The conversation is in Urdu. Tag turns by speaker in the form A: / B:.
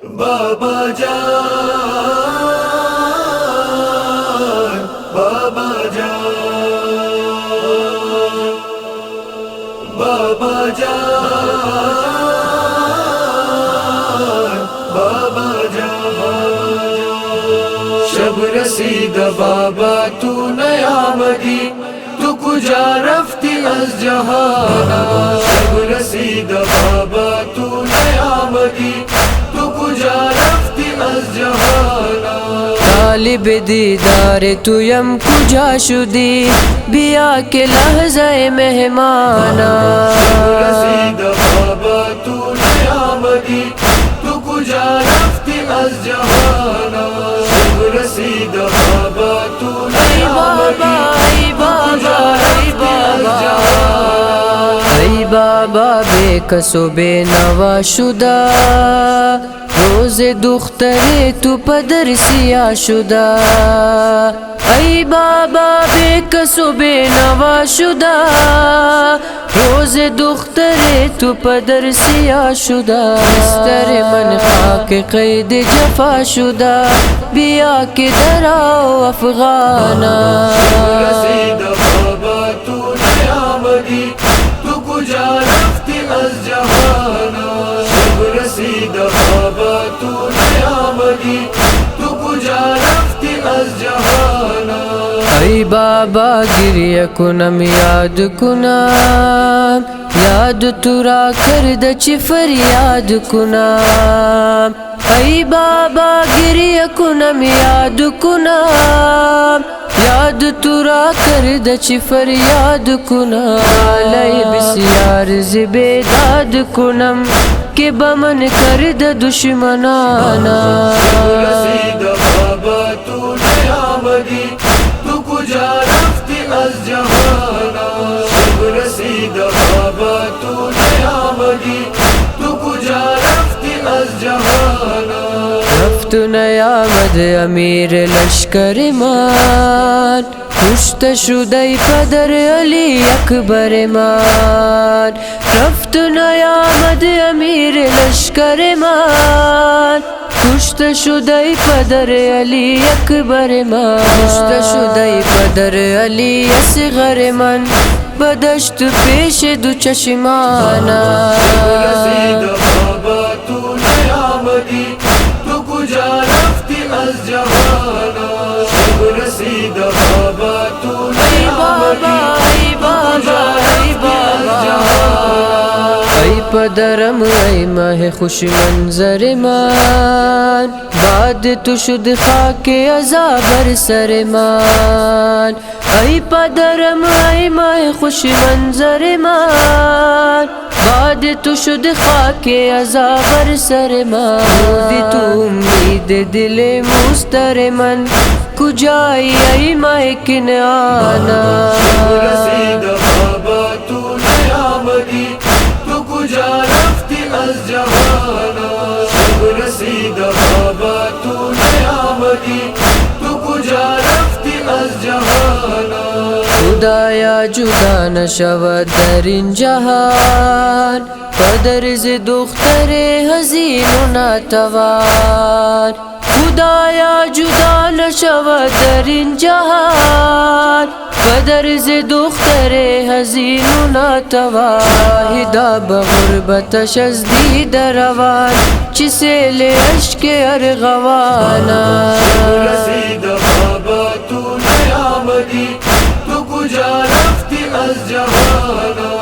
A: بابا جان بابا جان بابا جان بابا جان شب رسید بابا تو نیامدی تو کجا رفتی از جهانا شب رسید بابا تو نیامدی تو کجا رفتی از جهانا
B: طالب دیدار تو یم کجا شدی بیا کے لحظہ مہمانا
A: شب رسید بابا تو نیامدی تو کجا رفتی از جهانا شب رسید بابا تو نیامدی
B: ای بابا بے کسو بے نوا شدہ روز دختر تو پدر سیاہ شدہ ای بابا بے کسو بے نوا شدہ روز دختر تو پدر سیاہ شدہ بستر من خاک قید جفا شدہ بیا کے دراؤ افغانا
A: شب رسید بابا تو نیامدی تو کجا رفتی از جهانا شب رسید بابا تو نیامدی تو کجا رفتی از جهانا
B: ای بابا گریہ کنم یاد کنم یاد تو را کرد چی فریاد کنم ای بابا گریہ کنم یاد کنم یاد تو را کرد چی فریاد کنم لئی بسیار زبیداد کنم کہ بمن کرد دشمنانا
A: شب رسید بابا تو نیامدی تو کجا رفتی از جهانا شب رسید بابا تو نیامدی تو کجا رفتی از جهانا
B: رفت نیامد امیر لشکر مان کشت شدی پدر علی اکبر مان رفت نیامد امیر لشکر مان کشت شدی پدر علی اکبر من کشت شدی پدر علی اصغر من بدشت پیش دو چشمانا
A: شب رسید بابا تو نیامدی تو کجا رفتی از جهانا شب رسید بابا تو نیامدی
B: ای پدرم ای ماہ خوش منظر مان بعد تو شد خاک عذاب سر مان ای پدرم ای ماہ خوش منظر مان بعد تو شد خاک عذاب سر مان دی تو امید دل مسترمن کجائی ای ماہ کنعانا
A: شب رسید بابا تو نیامدی تو کجا رفتی از جهانا شب رسید بابا تو نیامدی تو کجا رفتی از جهانا
B: خدایا جدا نشود در این جهان پدر ز دختر حزین و ناتوان خدایا جدا نشود در این جهان پدر ز دختر حزین و ناتوان شاهدا بغربتش از دید روان چی سیل عشق ارغوانا
A: شب رسید بابا تو نیامدی تو کجا رفتی از جهانا